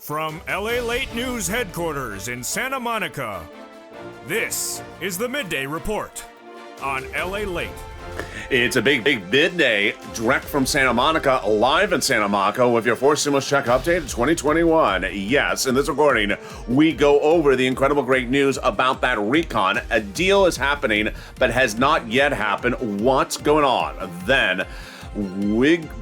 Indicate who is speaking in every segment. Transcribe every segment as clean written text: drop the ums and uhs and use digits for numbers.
Speaker 1: From LALATE News headquarters in Santa Monica, this is the Midday Report on LALATE.
Speaker 2: It's a big midday, direct from Santa Monica, live in Santa Monica with your Force Stimulus Check Update 2021. Yes, in this recording, we go over the incredible great news about that recon. A deal is happening, but has not yet happened. What's going on? Then,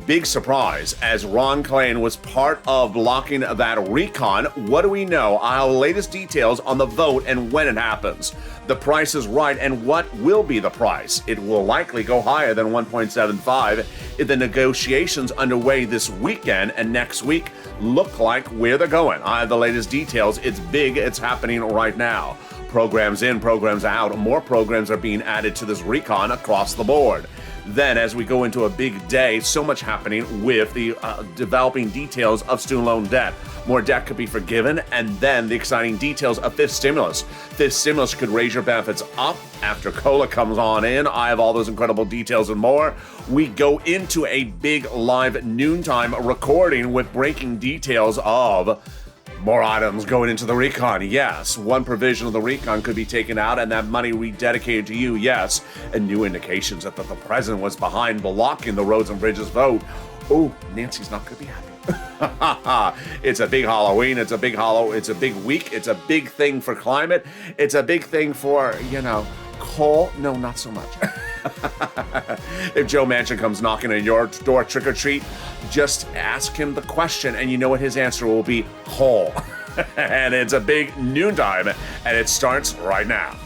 Speaker 2: big surprise, as Ron Klain was part of blocking that recon. What do we know? Our latest details on the vote and when it happens. The price is right, and what will be the price? It will likely go higher than 1.75 if the negotiations underway this weekend and next week look like where they're going. I have the latest details. It's big. It's happening right now. Programs in, programs out. More programs are being added to this recon across the board. Then, as we go into a big day, so much happening with the developing details of student loan debt. More debt could be forgiven, and then the exciting details of fifth stimulus. Fifth stimulus could raise your benefits up after COLA comes on in. I have all those incredible details and more. We go into a big live noontime recording with breaking details of more items going into the recon. Yes, one provision of the recon could be taken out and that money rededicated to you. Yes, and new indications that the president was behind blocking the roads and bridges vote. Oh, Nancy's not going to be happy. It's a big Halloween. It's a big week. It's a big thing for climate. It's a big thing for, coal. No, not so much. If Joe Manchin comes knocking on your door trick or treat, just ask him the question, and you know what his answer will be: coal. And it's a big noontime, and it starts right now.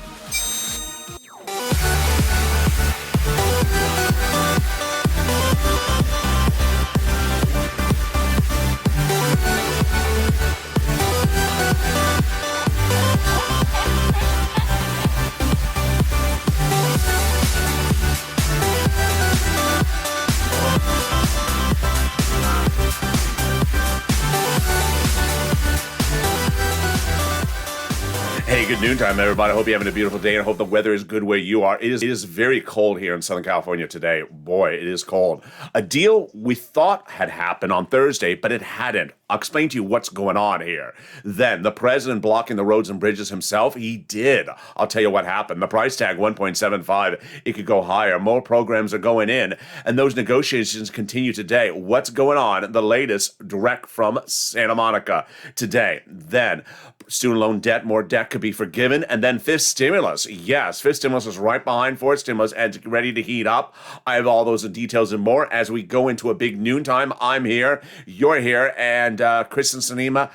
Speaker 2: Hey, good noontime, everybody. I hope you're having a beautiful day, and I hope the weather is good where you are. It is very cold here in Southern California today. Boy, it is cold. A deal we thought had happened on Thursday, but it hadn't. I'll explain to you what's going on here. Then, the president blocking the roads and bridges himself, he did. I'll tell you what happened. The price tag, 1.75, it could go higher. More programs are going in, and those negotiations continue today. What's going on? The latest direct from Santa Monica today. Then, student loan debt, more debt could be forgiven, and then fifth stimulus. Yes, fifth stimulus is right behind fourth stimulus and ready to heat up. I have all those details and more as we go into a big noontime. I'm here, you're here, and Kristen Sinema,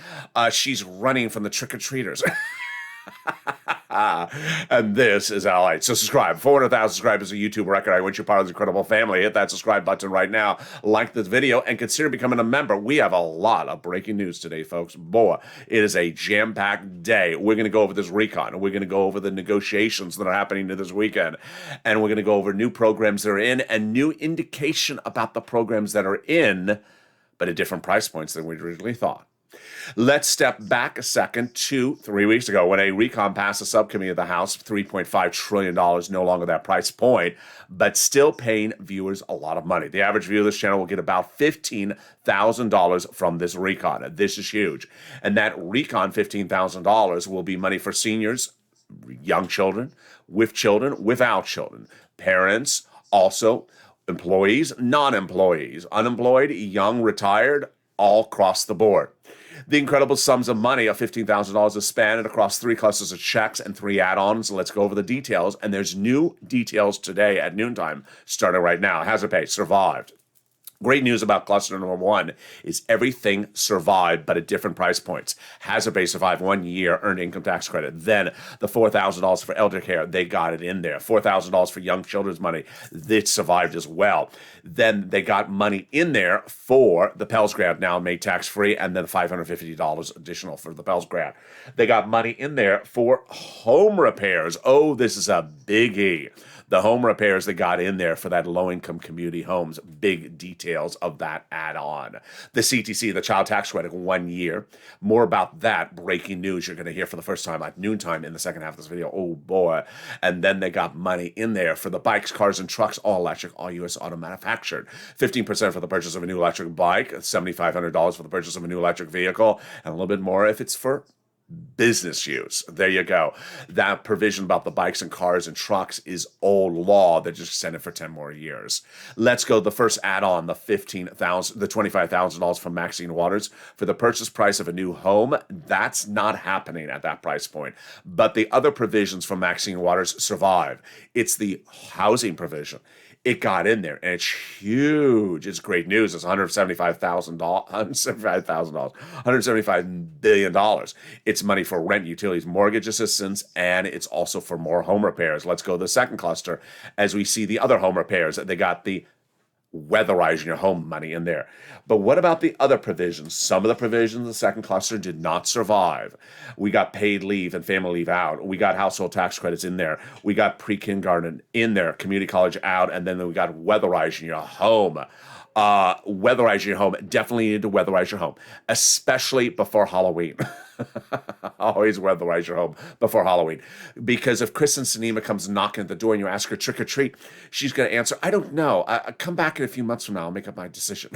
Speaker 2: she's running from the trick-or-treaters. And this is LALATE. So subscribe. 400,000 subscribers, a YouTube record. I want you part of this incredible family. Hit that subscribe button right now. Like this video and consider becoming a member. We have a lot of breaking news today, folks. Boy, it is a jam-packed day. We're going to go over this recon. We're going to go over the negotiations that are happening this weekend. And we're going to go over new programs that are in and new indication about the programs that are in, but at different price points than we originally thought. Let's step back a second to 3 weeks ago when a recon passed the subcommittee of the House, $3.5 trillion, no longer that price point, but still paying viewers a lot of money. The average viewer of this channel will get about $15,000 from this recon. This is huge. And that recon, $15,000, will be money for seniors, young children, without children, parents, also employees, non-employees, unemployed, young, retired, all across the board. The incredible sums of money of $15,000 is spanned across 3 clusters of checks and 3 add-ons. Let's go over the details. And there's new details today at noontime, starting right now. Hazard pay survived. Great news about cluster number 1 is everything survived, but at different price points. Hazard pay survived 1 year, earned income tax credit. Then the $4,000 for elder care, they got it in there. $4,000 for young children's money, it survived as well. Then they got money in there for the Pell Grant, now made tax-free, and then $550 additional for the Pell Grant. They got money in there for home repairs. Oh, this is a biggie. The home repairs that got in there for that low-income community homes, big details of that add-on. The CTC, the child tax credit, 1 year. More about that breaking news you're going to hear for the first time at noontime in the second half of this video. Oh boy. And then they got money in there for the bikes, cars, and trucks, all electric, all U.S. auto manufactured. 15% for the purchase of a new electric bike, $7,500 for the purchase of a new electric vehicle, and a little bit more if it's for business use. There you go. That provision about the bikes and cars and trucks is old law. They're just extended for 10 more years. Let's go. The first add-on, the $25,000 from Maxine Waters for the purchase price of a new home. That's not happening at that price point. But the other provisions from Maxine Waters survive. It's the housing provision. It got in there, and it's huge. It's great news. It's $175 billion. It's money for rent, utilities, mortgage assistance, and it's also for more home repairs. Let's go to the second cluster as we see the other home repairs. They got the weatherizing your home money in there. But what about the other provisions? Some of the provisions in the second cluster did not survive. We got paid leave and family leave out. We got household tax credits in there. We got pre-kindergarten in there, community college out, and then we got weatherizing your home. Weatherizing your home. Definitely need to weatherize your home, especially before Halloween. Always weatherize your home before Halloween. Because if Kristen Sinema comes knocking at the door and you ask her trick or treat, she's going to answer, I don't know. Come back in a few months from now. I'll make up my decision.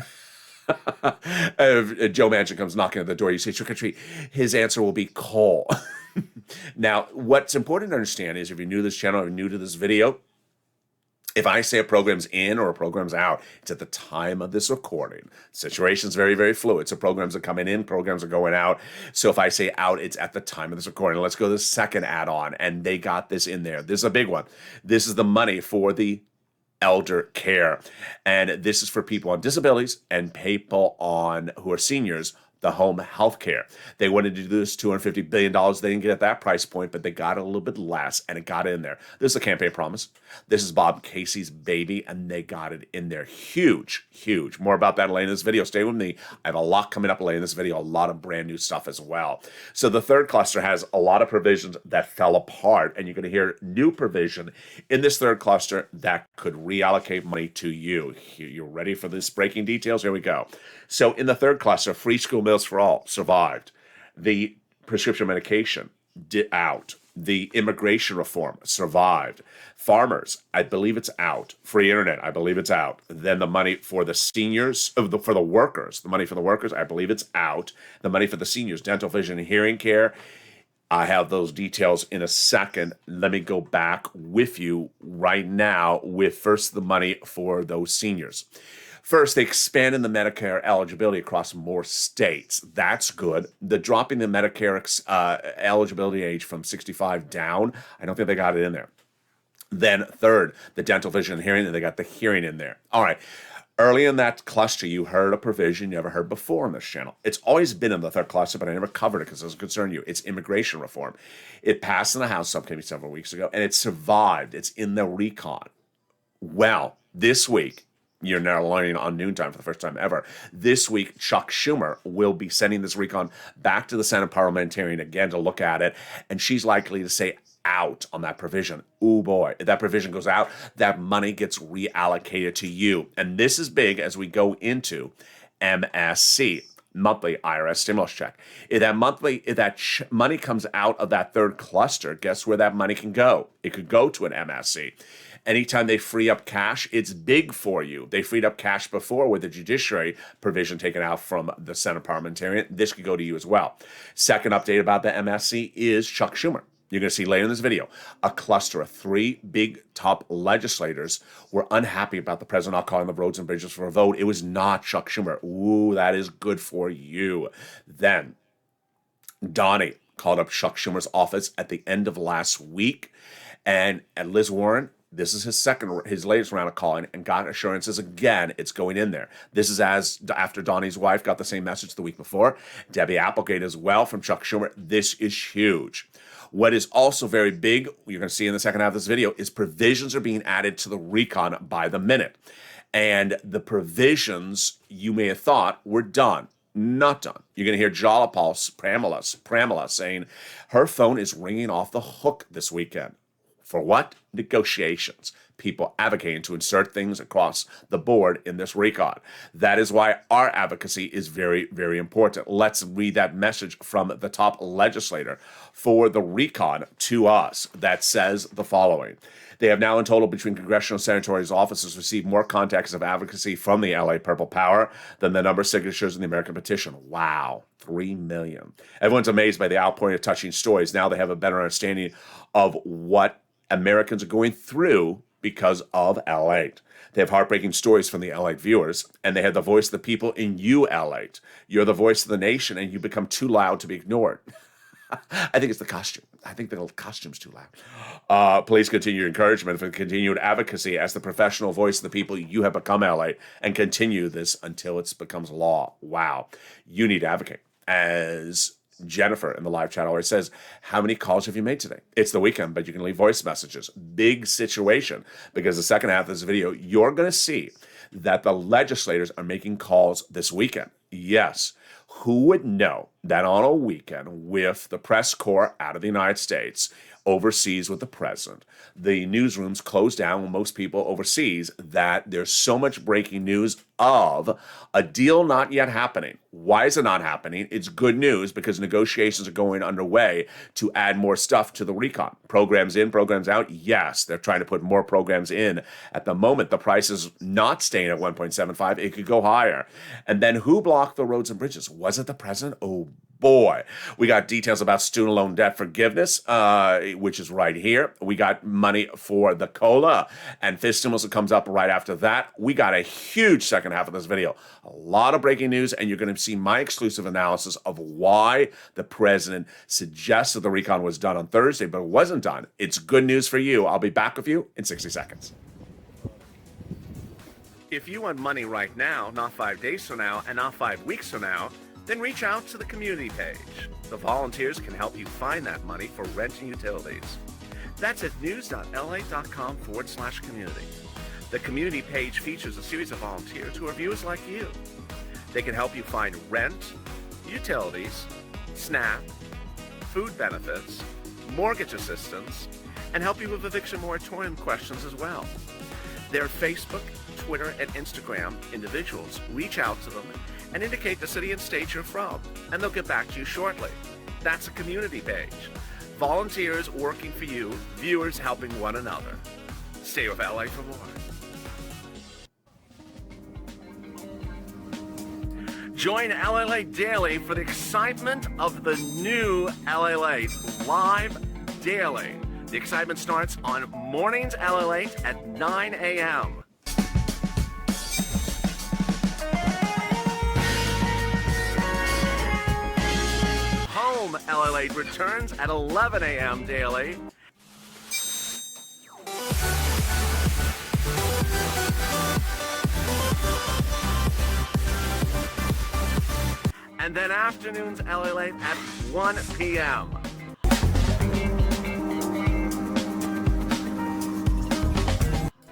Speaker 2: If Joe Manchin comes knocking at the door, you say trick or treat. His answer will be coal. Now, what's important to understand is if you're new to this channel or new to this video, if I say a program's in or a program's out, it's at the time of this recording. The situation's very, very fluid. So programs are coming in, programs are going out. So if I say out, it's at the time of this recording. Let's go to the second add-on, and they got this in there. This is a big one. This is the money for the elder care. And this is for people on disabilities and people who are seniors, the home health care. They wanted to do this $250 billion. They didn't get at that price point, but they got it a little bit less, and it got in there. This is a campaign promise. This is Bob Casey's baby, and they got it in there. Huge, huge. More about that later in this video. Stay with me. I have a lot coming up later in this video, a lot of brand new stuff as well. So the third cluster has a lot of provisions that fell apart, and you're going to hear new provision in this third cluster that could reallocate money to you. You're ready for this breaking details? Here we go. So in the third cluster, free school meals for all survived. The prescription medication out. The immigration reform survived. Farmers, I believe it's out. Free internet, I believe it's out. Then the money for the seniors, for the workers, the money for the workers, I believe it's out. The money for the seniors, dental, vision, and hearing care. I have those details in a second. Let me go back with you right now with first the money for those seniors. First, they expanded the Medicare eligibility across more states. That's good. The dropping the Medicare eligibility age from 65 down, I don't think they got it in there. Then third, the dental, vision, and hearing, and they got the hearing in there. All right. Early in that cluster, you heard a provision you never heard before on this channel. It's always been in the third cluster, but I never covered it because it doesn't concern you. It's immigration reform. It passed in the House subcommittee several weeks ago, and it survived. It's in the recon. Well, this week, you're now learning on noontime for the first time ever. This week, Chuck Schumer will be sending this recon back to the Senate parliamentarian again to look at it, and she's likely to say out on that provision. Ooh boy, if that provision goes out, that money gets reallocated to you. And this is big as we go into MSC, monthly IRS stimulus check. If that money comes out of that third cluster, guess where that money can go? It could go to an MSC. Anytime they free up cash, it's big for you. They freed up cash before with the judiciary provision taken out from the Senate parliamentarian. This could go to you as well. Second update about the MSC is Chuck Schumer. You're going to see later in this video, a cluster of 3 big top legislators were unhappy about the president not calling the roads and bridges for a vote. It was not Chuck Schumer. Ooh, that is good for you. Then Donnie called up Chuck Schumer's office at the end of last week, and Liz Warren, this is his latest round of calling, and got assurances again, it's going in there. This is after Donnie's wife got the same message the week before. Debbie Applegate as well from Chuck Schumer. This is huge. What is also very big, you're going to see in the second half of this video, is provisions are being added to the recon by the minute. And the provisions you may have thought were done. Not done. You're going to hear Pramila saying her phone is ringing off the hook this weekend. For what? negotiations. People advocating to insert things across the board in this recon. That is why our advocacy is very, very important. Let's read that message from the top legislator for the recon to us that says the following. They have now in total between congressional and senatorial offices received more contacts of advocacy from the LA Purple Power than the number of signatures in the American petition. Wow, 3 million. Everyone's amazed by the outpouring of touching stories. Now they have a better understanding of what Americans are going through because of LALATE. They have heartbreaking stories from the LALATE viewers, and they have the voice of the people in you, LALATE. You're the voice of the nation, and you become too loud to be ignored. I think it's the costume. I think the costume's too loud. Please continue your encouragement for continued advocacy as the professional voice of the people you have become, LALATE, and continue this until it becomes law. Wow. You need to advocate. As Jennifer in the live chat already says, how many calls have you made today? It's the weekend, but you can leave voice messages. Big situation, because the second half of this video, you're going to see that the legislators are making calls this weekend. Yes. Who would know that on a weekend with the press corps out of the United States, overseas with the president, the newsrooms closed down with most people overseas, that there's so much breaking news of a deal not yet happening. Why is it not happening? It's good news because negotiations are going underway to add more stuff to the recon. Programs in, programs out. Yes, they're trying to put more programs in. At the moment, the price is not staying at 1.75. It could go higher. And then who blocked the roads and bridges? Was it the president? Oh, boy. We got details about student loan debt forgiveness, which is right here. We got money for the COLA and fifth stimulus that comes up right after that. We got a huge second half of this video. A lot of breaking news, and you're going to see my exclusive analysis of why the president suggested the recon was done on Thursday, but it wasn't done. It's good news for you. I'll be back with you in 60 seconds. If you want money right now, not 5 days from now, and not 5 weeks from now, then reach out to the community page. The volunteers can help you find that money for rent and utilities. That's at news.la.com/community. The community page features a series of volunteers who are viewers like you. They can help you find rent, utilities, SNAP, food benefits, mortgage assistance, and help you with eviction moratorium questions as well. Their Facebook, Twitter, and Instagram individuals reach out to them and indicate the city and state you're from, and they'll get back to you shortly. That's a community page. Volunteers working for you, viewers helping one another. Stay with LA for more. Join LALATE Daily for the excitement of the new LALATE live daily. The excitement starts on mornings LALATE at 9 a.m. Home LALATE returns at 11 a.m. daily. And then afternoons LALATE at 1 p.m.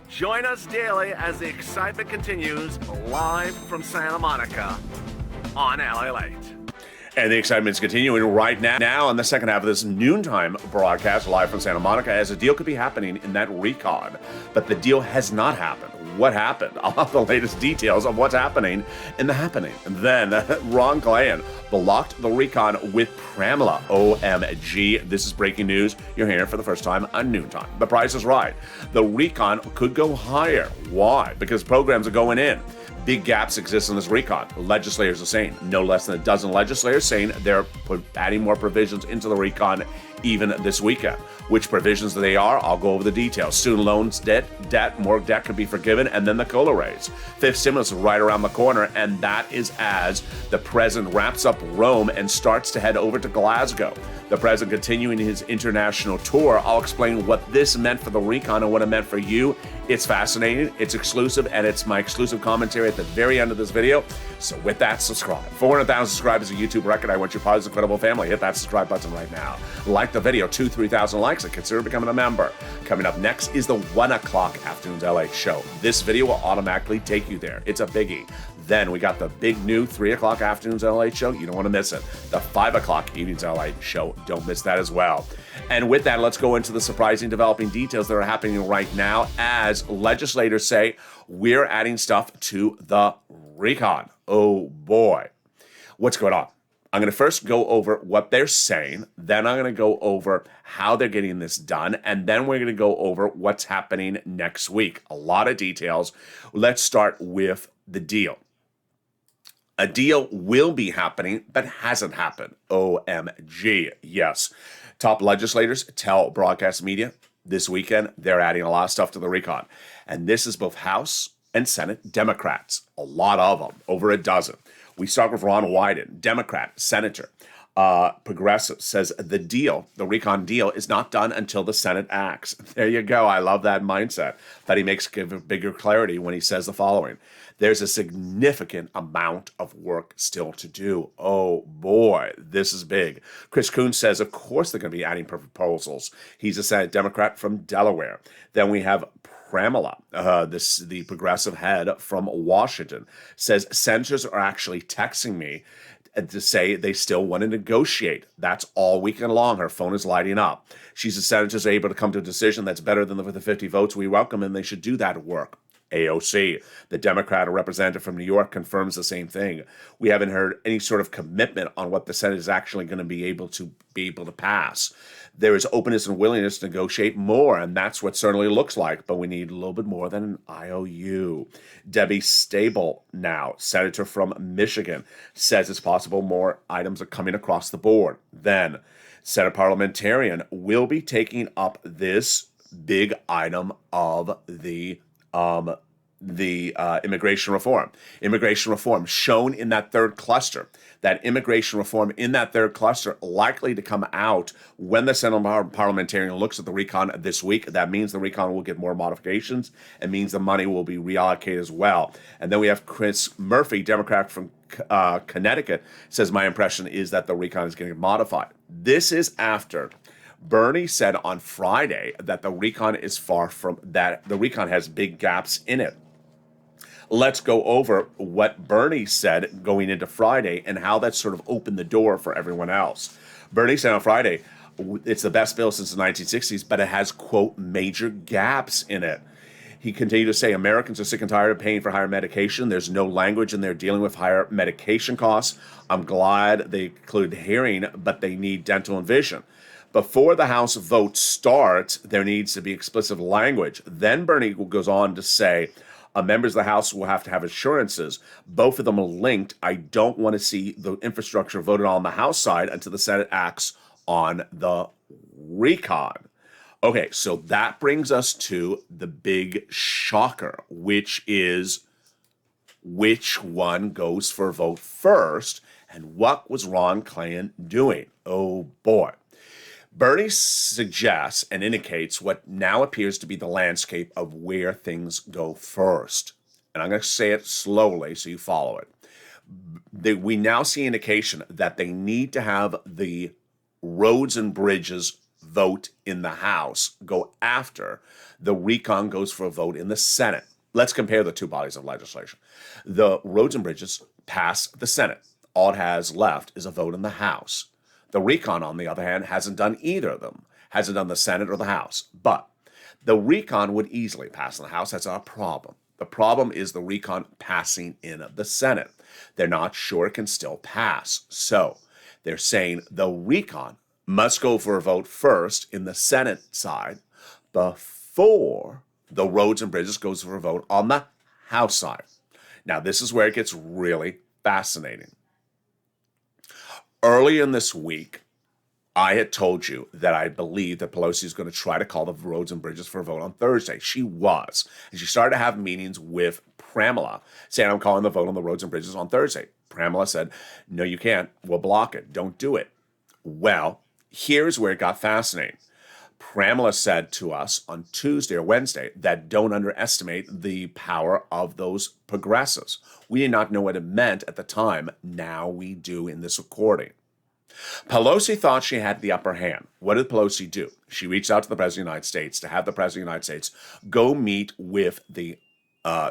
Speaker 2: Join us daily as the excitement continues live from Santa Monica on LALATE. And the excitement is continuing right now on the second half of this noontime broadcast live from Santa Monica, as a deal could be happening in that recon. But the deal has not happened. What happened? I'll have the latest details of what's happening in the happening. And then Ron Klain blocked the recon with Pramela. OMG. This is breaking news. You're hearing it for the first time on noontime. The price is right. The recon could go higher. Why? Because programs are going in. Big gaps exist in this recon. Legislators are saying, no less than a dozen legislators saying they're adding more provisions into the recon even this weekend. Which provisions they are, I'll go over the details. Student loans, debt, more debt could be forgiven, and then the COLA raise. Fifth stimulus is right around the corner, and that is as the president wraps up Rome and starts to head over to Glasgow. The president continuing his international tour. I'll explain what this meant for the recon and what it meant for you. It's fascinating, it's exclusive, and it's my exclusive commentary at the very end of this video. So with that, subscribe. 400,000 subscribers is a YouTube record. I want you part of this incredible family. Hit that subscribe button right now. Like the video, 2,000-3,000 likes, and consider becoming a member. Coming up next is the 1 o'clock Afternoons LA show. This video will automatically take you there. It's a biggie. Then we got the big new 3 o'clock Afternoons LA show. You don't want to miss it. The 5 o'clock Evenings LA show. Don't miss that as well. And with that, let's go into the surprising developing details that are happening right now as legislators say we're adding stuff to the recon. Oh boy. What's going on? I'm going to first go over what they're saying, then I'm going to go over how they're getting this done, and then we're going to go over what's happening next week. A lot of details. Let's start with the deal. A deal will be happening, but hasn't happened. OMG. Yes. Top legislators tell broadcast media this weekend they're adding a lot of stuff to the recon. And this is both House and Senate Democrats. A lot of them, over a dozen. We start with Ron Wyden, Democrat, Senator, Progressive, says the recon deal, is not done until the Senate acts. There you go. I love that mindset. That he makes bigger clarity when he says the following. There's a significant amount of work still to do. Oh boy, this is big. Chris Coons says, of course they're going to be adding proposals. He's a Senate Democrat from Delaware. Then we have Pramila, the progressive head from Washington, says senators are actually texting me to say they still want to negotiate. That's all weekend long. Her phone is lighting up. She says senators are able to come to a decision that's better than the 50 votes we welcome, and they should do that work. AOC, the Democrat representative from New York, confirms the same thing. We haven't heard any sort of commitment on what the Senate is actually going to be able to pass. There is openness and willingness to negotiate more, and that's what certainly looks like, but we need a little bit more than an IOU. Debbie Stable, now senator from Michigan, says it's possible more items are coming across the board. Then, Senate parliamentarian will be taking up this big item of the immigration reform. Immigration reform shown in that third cluster. That immigration reform in that third cluster likely to come out when the Senate parliamentarian looks at the recon this week. That means the recon will get more modifications. It means the money will be reallocated as well. And then we have Chris Murphy, Democrat from Connecticut, says my impression is that the recon is getting modified. This is after Bernie said on Friday that the recon is far from that. The recon has big gaps in it. Let's go over what Bernie said going into Friday and how that sort of opened the door for everyone else. Bernie said on Friday, it's the best bill since the 1960s, but it has, quote, major gaps in it. He continued to say Americans are sick and tired of paying for higher medication. There's no language in there dealing with higher medication costs. I'm glad they include hearing, but they need dental and vision. Before the House vote starts, there needs to be explicit language. Then Bernie goes on to say, members of the House will have to have assurances. Both of them are linked. I don't want to see the infrastructure voted on the House side until the Senate acts on the recon. Okay, so that brings us to the big shocker, which is which one goes for a vote first, and what was Ron Klain doing? Oh boy. Bernie suggests and indicates what now appears to be the landscape of where things go first. And I'm going to say it slowly so you follow it. We now see indication that they need to have the roads and bridges vote in the House go after the recon goes for a vote in the Senate. Let's compare the two bodies of legislation. The roads and bridges pass the Senate. All it has left is a vote in the House. The recon, on the other hand, hasn't done either of them, hasn't done the Senate or the House. But the recon would easily pass in the House. That's not a problem. The problem is the recon passing in the Senate. They're not sure it can still pass. So they're saying the recon must go for a vote first in the Senate side before the roads and bridges goes for a vote on the House side. Now, this is where it gets really fascinating. Early in this week, I had told you that I believe that Pelosi is going to try to call the roads and bridges for a vote on Thursday. She was. And she started to have meetings with Pramila, saying, I'm calling the vote on the roads and bridges on Thursday. Pramila said, no, you can't. We'll block it. Don't do it. Well, here's where it got fascinating. Pramila said to us on Tuesday or Wednesday that don't underestimate the power of those progressives. We did not know what it meant at the time. Now we do in this recording. Pelosi thought she had the upper hand. What did Pelosi do? She reached out to the President of the United States to have the President of the United States go meet with the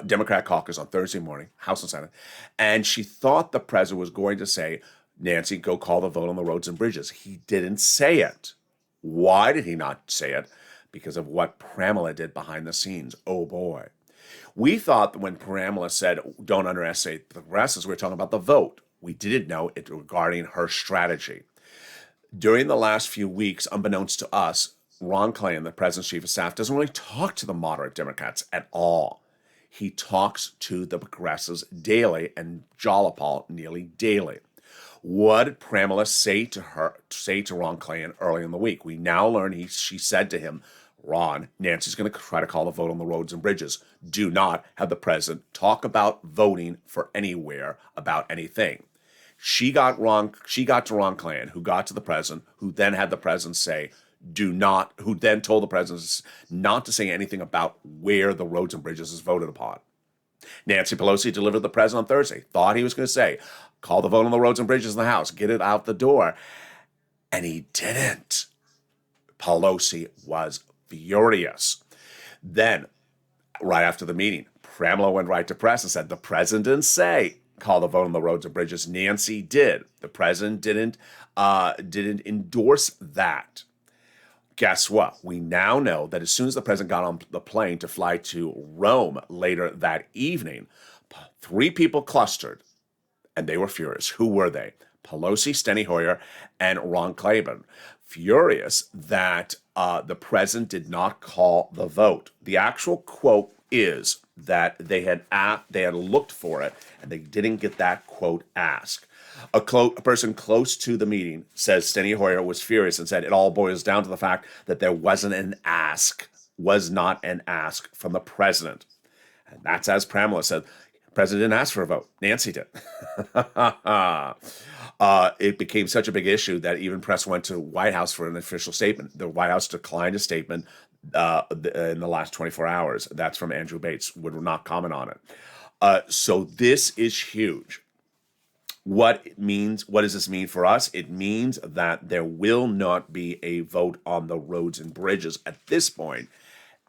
Speaker 2: Democrat caucus on Thursday morning, House and Senate, and she thought the President was going to say, Nancy, go call the vote on the roads and bridges. He didn't say it. Why did he not say it? Because of what Pramila did behind the scenes. Oh boy. We thought that when Pramila said, don't underestimate the progressives, we were talking about the vote. We didn't know it regarding her strategy. During the last few weeks, unbeknownst to us, Ron Klain, the president's chief of staff, doesn't really talk to the moderate Democrats at all. He talks to the progressives daily and Jalopal nearly daily. What did Pramila say to Ron Klain early in the week? We now learn she said to him, Ron, Nancy's going to try to call a vote on the roads and bridges. Do not have the president talk about voting for anywhere about anything. She got to Ron Klain, who got to the president, who then had the president say, who then told the president not to say anything about where the roads and bridges is voted upon. Nancy Pelosi delivered the president on Thursday, thought he was going to say, call the vote on the roads and bridges in the House, get it out the door. And he didn't. Pelosi was furious. Then, right after the meeting, Pramila went right to press and said, the president didn't say, call the vote on the roads and bridges. Nancy did. The president didn't endorse that. Guess what? We now know that as soon as the president got on the plane to fly to Rome later that evening, 3 people clustered, and they were furious. Who were they? Pelosi, Steny Hoyer, and Ron Klain. Furious that the president did not call the vote. The actual quote is that they had looked for it, and they didn't get that quote asked. A person close to the meeting says Steny Hoyer was furious and said it all boils down to the fact that there was not an ask from the president. And that's as Pramila said, the president didn't ask for a vote. Nancy did. It became such a big issue that even press went to White House for an official statement. The White House declined a statement in the last 24 hours. That's from Andrew Bates, would not comment on it. So this is huge. What does this mean for us? It means that there will not be a vote on the roads and bridges at this point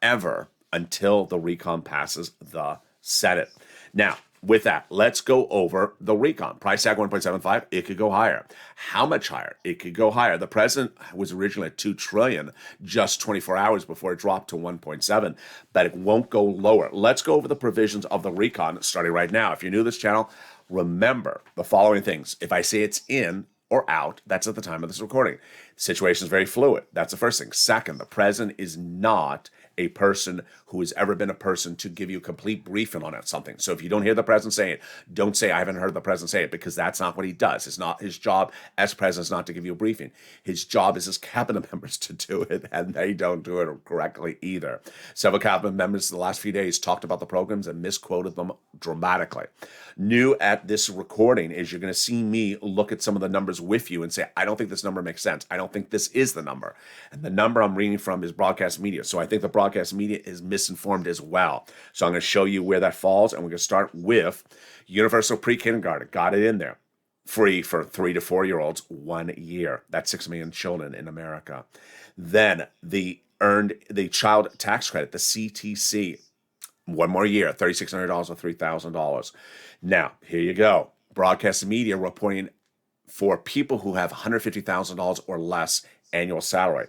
Speaker 2: ever until the recon passes the Senate. Now, with that, let's go over the recon. Price tag 1.75, it could go higher. How much higher? It could go higher. The president was originally at $2 trillion just 24 hours before it dropped to 1.7, but it won't go lower. Let's go over the provisions of the recon starting right now. If you're new to this channel, remember the following things. If I say it's in or out, that's at the time of this recording. The situation is very fluid. That's the first thing. Second, the president is not a person who has ever been a person to give you a complete briefing on something. So if you don't hear the president say it, don't say, I haven't heard the president say it, because that's not what he does. It's not his job as president is not to give you a briefing. His job is as cabinet members to do it, and they don't do it correctly either. Several cabinet members the last few days talked about the programs and misquoted them dramatically. New at this recording is you're going to see me look at some of the numbers with you and say, I don't think this number makes sense. I don't think this is the number. And the number I'm reading from is broadcast media. So I think the broadcast media is misinformed as well. So I'm going to show you where that falls, and we're going to start with universal pre-kindergarten. Got it in there. Free for 3 to 4-year-olds 1 year. That's 6 million children in America. Then the child tax credit, the CTC. 1 more year, $3,600 or $3,000. Now, here you go. Broadcast media reporting for people who have $150,000 or less annual salary.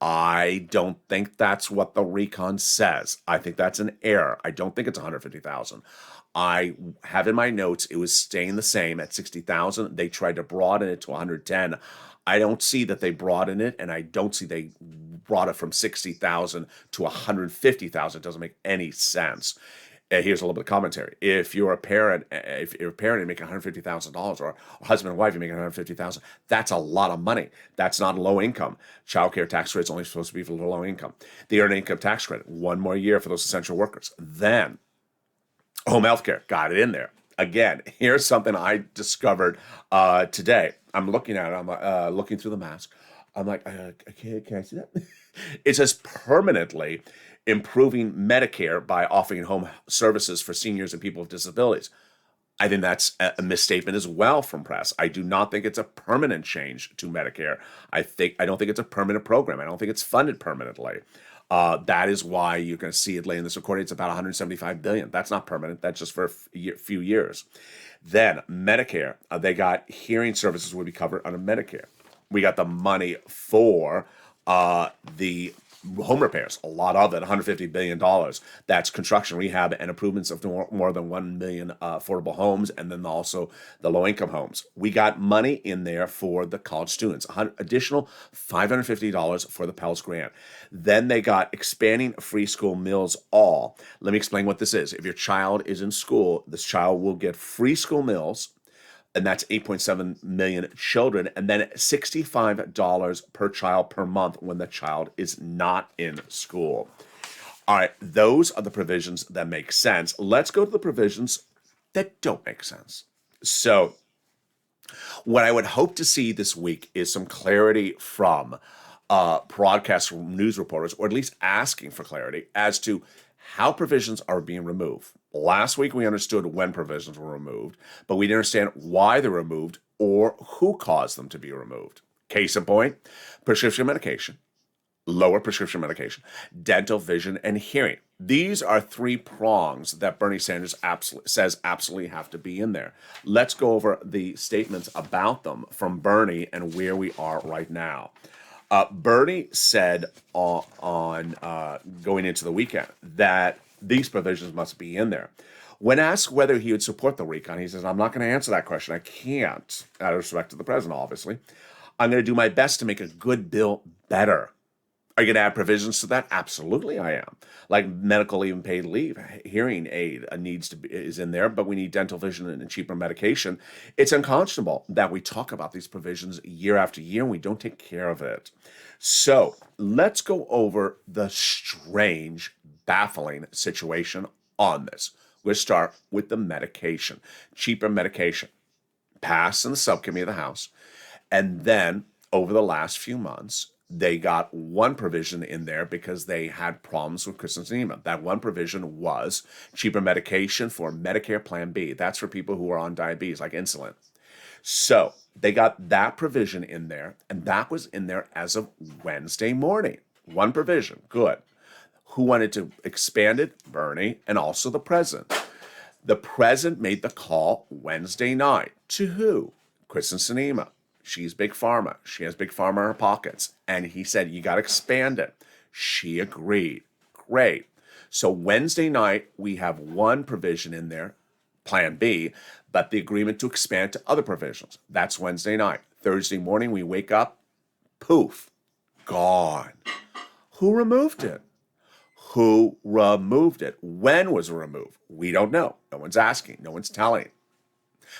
Speaker 2: I don't think that's what the recon says. I think that's an error. I don't think it's $150,000. I have in my notes it was staying the same at $60,000. They tried to broaden it to $110,000. I don't see that they broadened it, and I don't see they brought it from $60,000 to $150,000. It doesn't make any sense. Here's a little bit of commentary. If you're a parent, and you're making $150,000, or a husband and wife, you're making $150,000, that's a lot of money. That's not low income. Child care tax rate is only supposed to be for the low income. The earned income tax credit, 1 more year for those essential workers. Then home health care, got it in there. Again, here's something I discovered today. I'm looking at it. I'm looking through the mask. I'm like, can I see that? It says permanently improving Medicare by offering home services for seniors and people with disabilities. I think that's a misstatement as well from press. I do not think it's a permanent change to Medicare. I don't think it's a permanent program. I don't think it's funded permanently. That is why you're going to see it late in this recording. It's about $175 billion. That's not permanent. That's just for a few years. Then Medicare, they got hearing services will be covered under Medicare. We got the money for The home repairs, a lot of it, $150 billion. That's construction, rehab, and improvements of more than 1 million affordable homes, and then also the low-income homes. We got money in there for the college students, additional $550 for the Pell Grant. Then they got expanding free school meals all. Let me explain what this is. If your child is in school, this child will get free school meals, and that's 8.7 million children, and then $65 per child per month when the child is not in school. All right, those are the provisions that make sense. Let's go to the provisions that don't make sense. So, what I would hope to see this week is some clarity from broadcast news reporters, or at least asking for clarity as to how provisions are being removed. Last week, we understood when provisions were removed, but we didn't understand why they're removed or who caused them to be removed. Case in point, prescription medication, lower prescription medication, dental, vision, and hearing. These are three prongs that Bernie Sanders says absolutely have to be in there. Let's go over the statements about them from Bernie and where we are right now. Bernie said on going into the weekend that these provisions must be in there. When asked whether he would support the recon, he says, I'm not going to answer that question. I can't, out of respect to the president, obviously. I'm going to do my best to make a good bill better. Are you going to add provisions to that? Absolutely, I am. Like medical even paid leave, hearing aid is in there, but we need dental, vision, and cheaper medication. It's unconscionable that we talk about these provisions year after year and we don't take care of it. So let's go over the strange, baffling situation on this. We'll start with the medication, cheaper medication, passed in the subcommittee of the House, and then over the last few months, they got one provision in there because they had problems with Kristen Sinema. That one provision was cheaper medication for Medicare Plan B. That's for people who are on diabetes, like insulin. So they got that provision in there, and that was in there as of Wednesday morning. One provision, good. Who wanted to expand it? Bernie, and also the president. The president made the call Wednesday night. To who? Kristen Sinema. She's big pharma. She has big pharma in her pockets. And he said, you got to expand it. She agreed. Great. So Wednesday night, we have one provision in there, Plan B, but the agreement to expand to other provisions. That's Wednesday night. Thursday morning, we wake up, poof, gone. Who removed it? Who removed it? When was it removed? We don't know. No one's asking. No one's telling.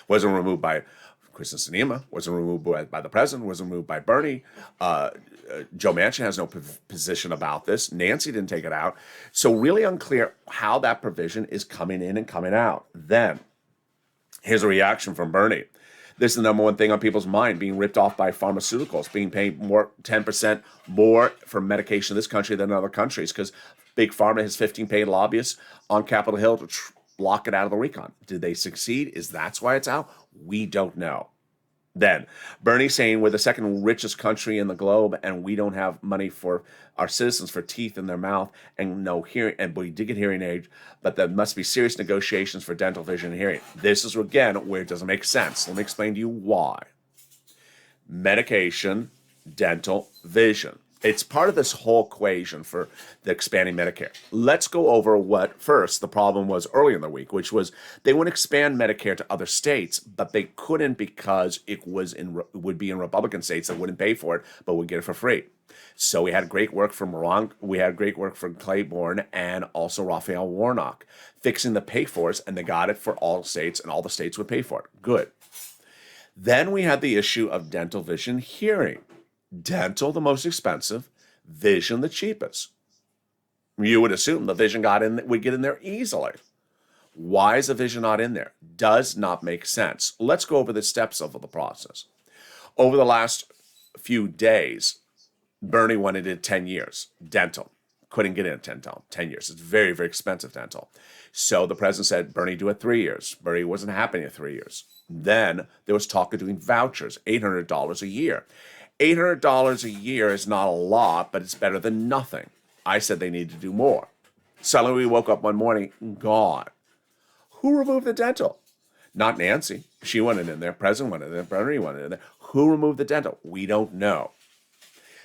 Speaker 2: Was it removed by Kristen Sinema? Was it removed by the president? Was it removed by Bernie? Joe Manchin has no position about this. Nancy didn't take it out. So really unclear how that provision is coming in and coming out. Then, here's a reaction from Bernie. This is the number one thing on people's mind, being ripped off by pharmaceuticals, being paid 10% more for medication in this country than in other countries, because Big Pharma has 15 paid lobbyists on Capitol Hill to block it out of the recon. Did they succeed? Is that's why it's out? We don't know. Then Bernie saying we're the second richest country in the globe and we don't have money for our citizens for teeth in their mouth and no hearing, and we did get hearing aid, but there must be serious negotiations for dental, vision, and hearing. This is again where it doesn't make sense. Let me explain to you why. Medication, dental, vision. It's part of this whole equation for the expanding Medicare. Let's go over what first the problem was earlier in the week, which was they would expand Medicare to other states, but they couldn't because it would be in Republican states that wouldn't pay for it, but would get it for free. So we had great work from Claiborne and also Raphael Warnock fixing the pay for it, and they got it for all states, and all the states would pay for it. Good. Then we had the issue of dental, vision, hearing. Dental, the most expensive, vision, the cheapest. You would assume the vision would get in there easily. Why is the vision not in there? Does not make sense. Let's go over the steps of the process. Over the last few days, Bernie wanted it 10 years. Dental. Couldn't get in 10 years. It's very, very expensive dental. So the president said, Bernie, do it 3 years. Bernie wasn't happy at 3 years. Then there was talk of doing vouchers, $800 a year. $800 a year is not a lot, but it's better than nothing. I said they need to do more. Suddenly we woke up one morning, gone. Who removed the dental? Not Nancy. She wanted in there. President wanted in there. Bernie wanted in there. Who removed the dental? We don't know.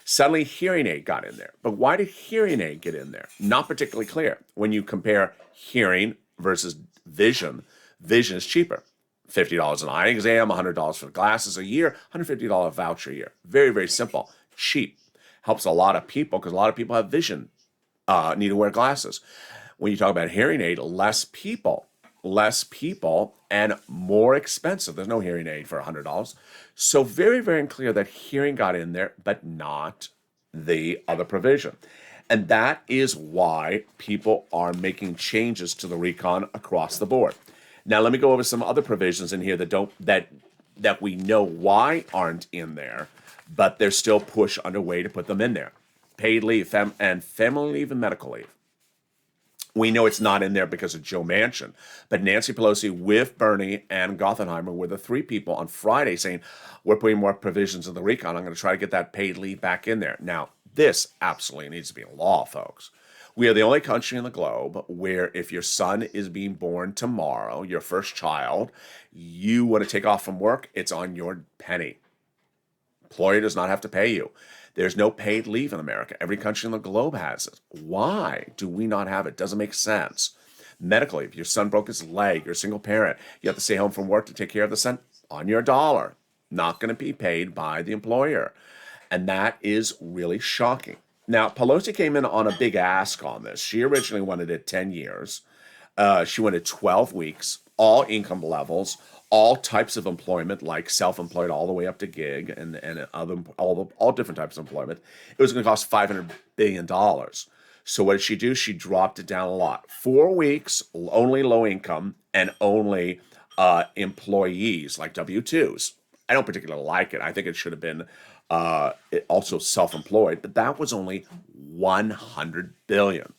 Speaker 2: Suddenly, hearing aid got in there. But why did hearing aid get in there? Not particularly clear. When you compare hearing versus vision, vision is cheaper. $50 an eye exam, $100 for glasses a year, $150 voucher a year. Very, very simple. Cheap. Helps a lot of people because a lot of people have vision, need to wear glasses. When you talk about hearing aid, less people, and more expensive. There's no hearing aid for $100. So very, very clear that hearing got in there, but not the other provision. And that is why people are making changes to the recon across the board. Now, let me go over some other provisions in here that we know why aren't in there, but there's still push underway to put them in there. Paid leave and family leave and medical leave. We know it's not in there because of Joe Manchin, but Nancy Pelosi with Bernie and Gothenheimer were the three people on Friday saying, we're putting more provisions in the recon. I'm going to try to get that paid leave back in there. Now, this absolutely needs to be law, folks. We are the only country in the globe where if your son is being born tomorrow, your first child, you want to take off from work, it's on your penny. Employer does not have to pay you. There's no paid leave in America. Every country in the globe has it. Why do we not have it? Doesn't make sense. Medical leave, your son broke his leg, you're a single parent, you have to stay home from work to take care of the son, on your dollar. Not going to be paid by the employer. And that is really shocking. Now, Pelosi came in on a big ask on this. She originally wanted it 10 years. She wanted 12 weeks, all income levels, all types of employment, like self-employed all the way up to gig and other all different types of employment. It was going to cost $500 billion. So what did she do? She dropped it down a lot. 4 weeks, only low income, and only employees like W-2s. I don't particularly like it. I think it should have been also self-employed, but that was only $100 billion.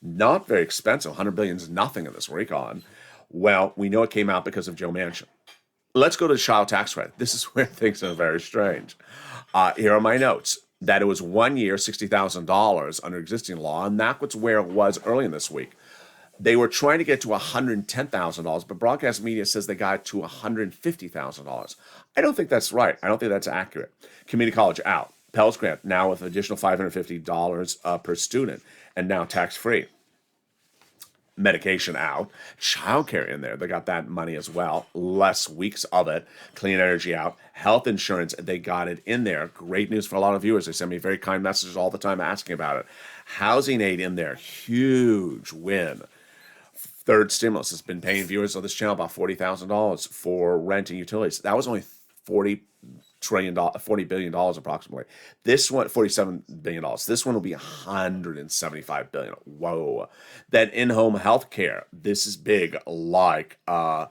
Speaker 2: Not very expensive. $100 billion is nothing in this recon. Well, we know it came out because of Joe Manchin. Let's go to the child tax credit. This is where things are very strange. Here are my notes. That it was 1 year, $60,000 under existing law, and that was where it was early in this week. They were trying to get to $110,000, but broadcast media says they got to $150,000. I don't think that's right. I don't think that's accurate. Community college out. Pell's Grant now with additional $550 per student, and now tax-free. Medication out, childcare in there. They got that money as well. Less weeks of it. Clean energy out. Health insurance, they got it in there. Great news for a lot of viewers. They send me very kind messages all the time asking about it. Housing aid in there. Huge win. Third stimulus has been paying viewers of this channel about $40,000 for rent and utilities. That was only $40 billion approximately. This one, $47 billion. This one will be $175 billion. Whoa. Then in-home health care. This is big, like the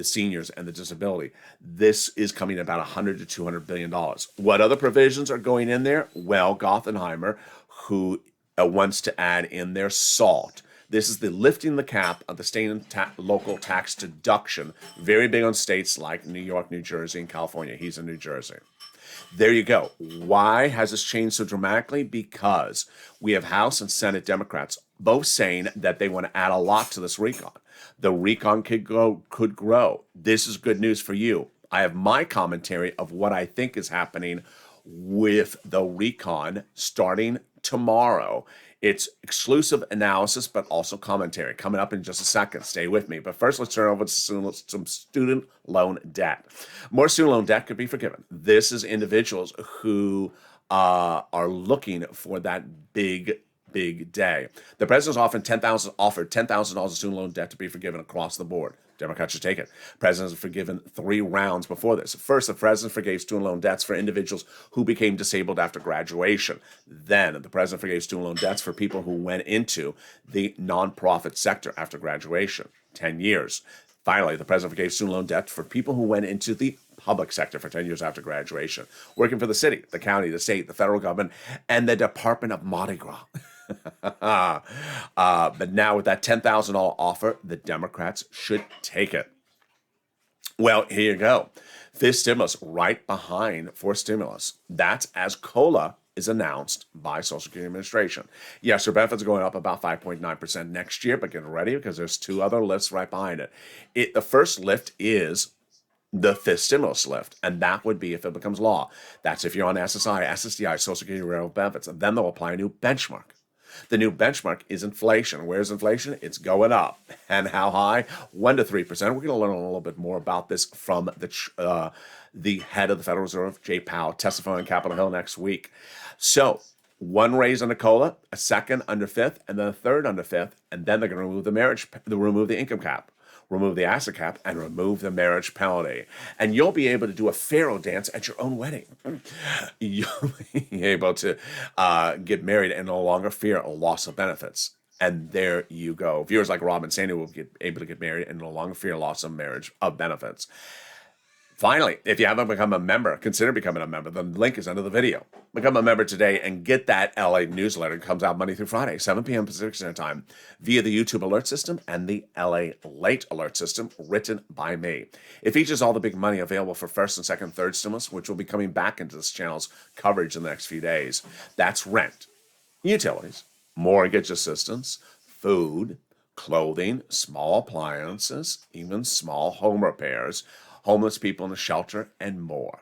Speaker 2: seniors and the disability. This is coming about $100 to $200 billion. What other provisions are going in there? Well, Gothenheimer, who wants to add in their SALT. This is the lifting the cap of the state and local tax deduction. Very big on states like New York, New Jersey, and California. He's in New Jersey. There you go. Why has this changed so dramatically? Because we have House and Senate Democrats both saying that they want to add a lot to this recon. The recon could grow. This is good news for you. I have my commentary of what I think is happening with the recon starting tomorrow. It's exclusive analysis, but also commentary. Coming up in just a second. Stay with me. But first, let's turn over to some student loan debt. More student loan debt could be forgiven. This is individuals who are looking for that big day. The president's offered $10,000 of student loan debt to be forgiven across the board. Democrats should take it. Presidents have forgiven 3 rounds before this. First, the president forgave student loan debts for individuals who became disabled after graduation. Then, the president forgave student loan debts for people who went into the nonprofit sector after graduation. 10 years. Finally, the president forgave student loan debt for people who went into the public sector for 10 years after graduation, working for the city, the county, the state, the federal government, and the Department of Mardi Gras. But now with that $10,000 offer, the Democrats should take it. Well, here you go. Fifth stimulus right behind fourth stimulus. That's as COLA is announced by Social Security Administration. Yes, your benefits are going up about 5.9% next year, but get ready because there's 2 other lifts right behind it. The first lift is the fifth stimulus lift, and that would be if it becomes law. That's if you're on SSI, SSDI, Social Security Railroad benefits, and then they'll apply a new benchmark. The new benchmark is inflation. Where's inflation? It's going up. And how high? 1 to 3%. We're going to learn a little bit more about this from the head of the Federal Reserve, Jay Powell, testifying on Capitol Hill next week. So, one raise under COLA, a second under fifth, and then a third under fifth, and then they're going to remove the income cap, remove the asset cap, and remove the marriage penalty. And you'll be able to do a pharaoh dance at your own wedding. You'll be able to get married and no longer fear a loss of benefits. And there you go. Viewers like Rob and Sandy will be able to get married and no longer fear loss of marriage of benefits. Finally, if you haven't become a member, consider becoming a member. The link is under the video. Become a member today and get that LA newsletter. It comes out Monday through Friday, 7 p.m. Pacific Standard Time, via the YouTube alert system and the LALATE alert system, written by me. It features all the big money available for first and second, third stimulus, which will be coming back into this channel's coverage in the next few days. That's rent, utilities, mortgage assistance, food, clothing, small appliances, even small home repairs, homeless people in a shelter, and more.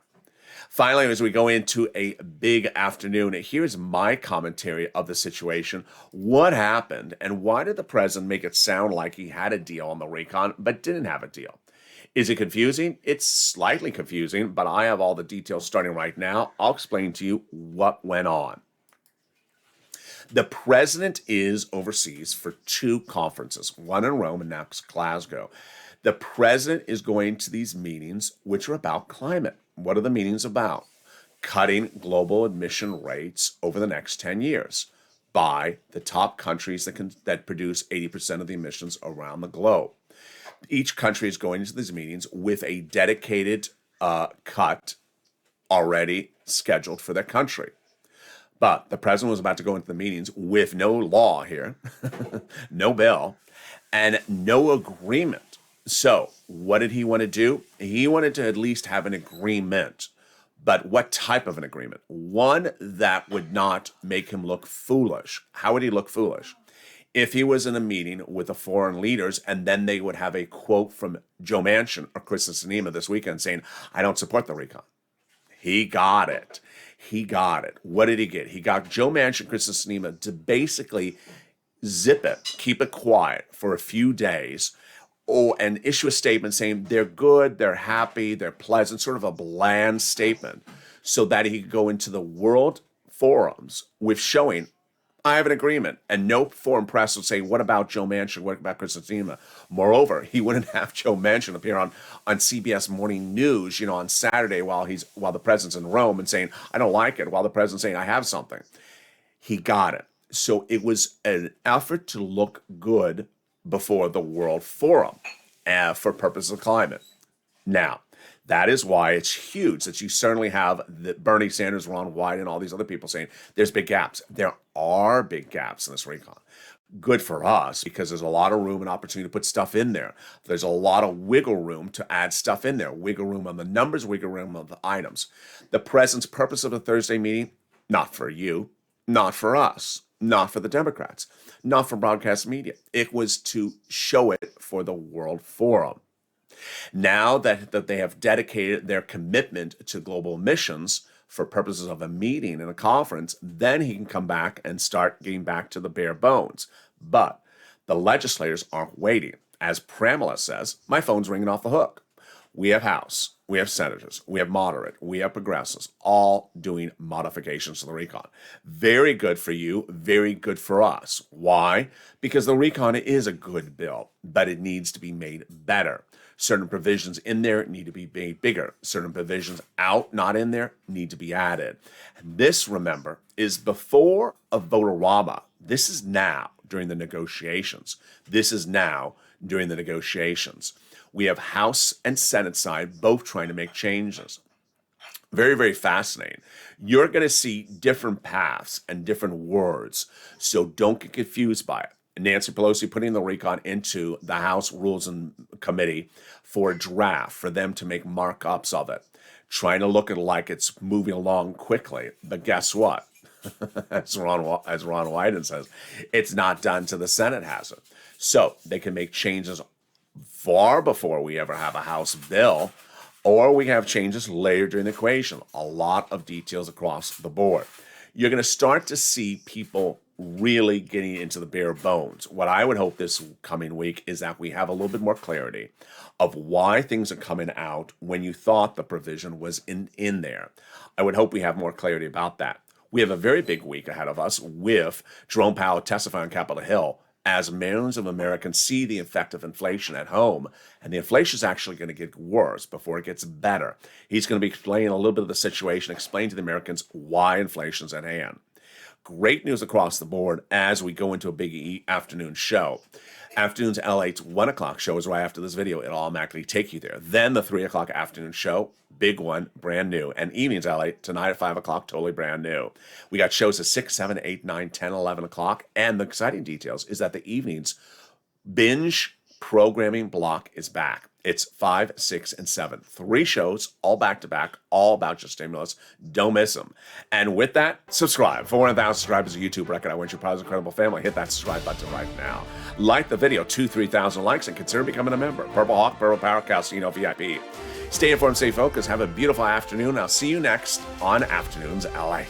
Speaker 2: Finally, as we go into a big afternoon, here's my commentary of the situation. What happened, and why did the president make it sound like he had a deal on the recon, but didn't have a deal? Is it confusing? It's slightly confusing, but I have all the details starting right now. I'll explain to you what went on. The president is overseas for 2 conferences, one in Rome and next Glasgow. The president is going to these meetings, which are about climate. What are the meetings about? Cutting global emission rates over the next 10 years by the top countries that produce 80% of the emissions around the globe. Each country is going to these meetings with a dedicated cut already scheduled for their country. But the president was about to go into the meetings with no law here, no bill, and no agreement. So, what did he want to do? He wanted to at least have an agreement. But what type of an agreement? One that would not make him look foolish. How would he look foolish? If he was in a meeting with the foreign leaders and then they would have a quote from Joe Manchin or Kristen Sinema this weekend saying, I don't support the recon. He got it. He got it. What did he get? He got Joe Manchin, Kristen Sinema to basically zip it, keep it quiet for a few days, and issue a statement saying they're good, they're happy, they're pleasant, sort of a bland statement, so that he could go into the world forums with showing, I have an agreement, and no foreign press would say, what about Joe Manchin, what about Kristen Sinema? Moreover, he wouldn't have Joe Manchin appear on CBS Morning News, on Saturday while the president's in Rome and saying, I don't like it, while the president's saying, I have something. He got it. So it was an effort to look good before the World Forum for purposes of climate. Now, that is why it's huge that you certainly have Bernie Sanders, Ron Wyden, and all these other people saying there's big gaps. There are big gaps in this recon. Good for us because there's a lot of room and opportunity to put stuff in there. There's a lot of wiggle room to add stuff in there. Wiggle room on the numbers, wiggle room on the items. The president's purpose of the Thursday meeting, not for you, not for us, not for the Democrats, not for broadcast media. It was to show it for the World Forum. Now that they have dedicated their commitment to global emissions for purposes of a meeting and a conference, then he can come back and start getting back to the bare bones. But the legislators aren't waiting. As Pramila says, my phone's ringing off the hook. We have House, we have senators, we have moderate, we have progressives, all doing modifications to the recon. Very good for you, very good for us. Why? Because the recon is a good bill, but it needs to be made better. Certain provisions in there need to be made bigger. Certain provisions out, not in there, need to be added. And this, remember, is before a vote-a-rama. This is now during the negotiations. This is now during the negotiations. We have House and Senate side both trying to make changes. Very, very fascinating. You're going to see different paths and different words, so don't get confused by it. Nancy Pelosi putting the recon into the House Rules and Committee for a draft, for them to make markups of it, trying to look at it like it's moving along quickly. But guess what? as Ron Wyden says, it's not done till the Senate has it. So they can make changes far before we ever have a House bill or we have changes later during the equation. A lot of details across the board. You're going to start to see people really getting into the bare bones. What I would hope this coming week is that we have a little bit more clarity of why things are coming out when you thought the provision was in there. I would hope we have more clarity about that. We have a very big week ahead of us with Jerome Powell testifying on Capitol Hill as millions of Americans see the effect of inflation at home. And the inflation is actually going to get worse before it gets better. He's going to be explaining a little bit of the situation, explain to the Americans why inflation's at hand. Great news across the board as we go into a big afternoon show. Afternoon's LATE 1 o'clock show is right after this video. It'll automatically take you there. Then the 3 o'clock afternoon show, big one, brand new. And evening's LATE tonight at 5 o'clock, totally brand new. We got shows at 6, 7, 8, 9, 10, 11 o'clock. And the exciting details is that the evening's binge programming block is back. It's 5, 6, and 7. 3 shows, all back-to-back, all about your stimulus. Don't miss them. And with that, subscribe. For 1,000 subscribers, a YouTube record. I want you proud of incredible family. Hit that subscribe button right now. Like the video, 2,000-3,000 likes, and consider becoming a member. Purple Hawk, Purple Power, Calcino VIP. Stay informed, stay focused. Have a beautiful afternoon. I'll see you next on Afternoons LA.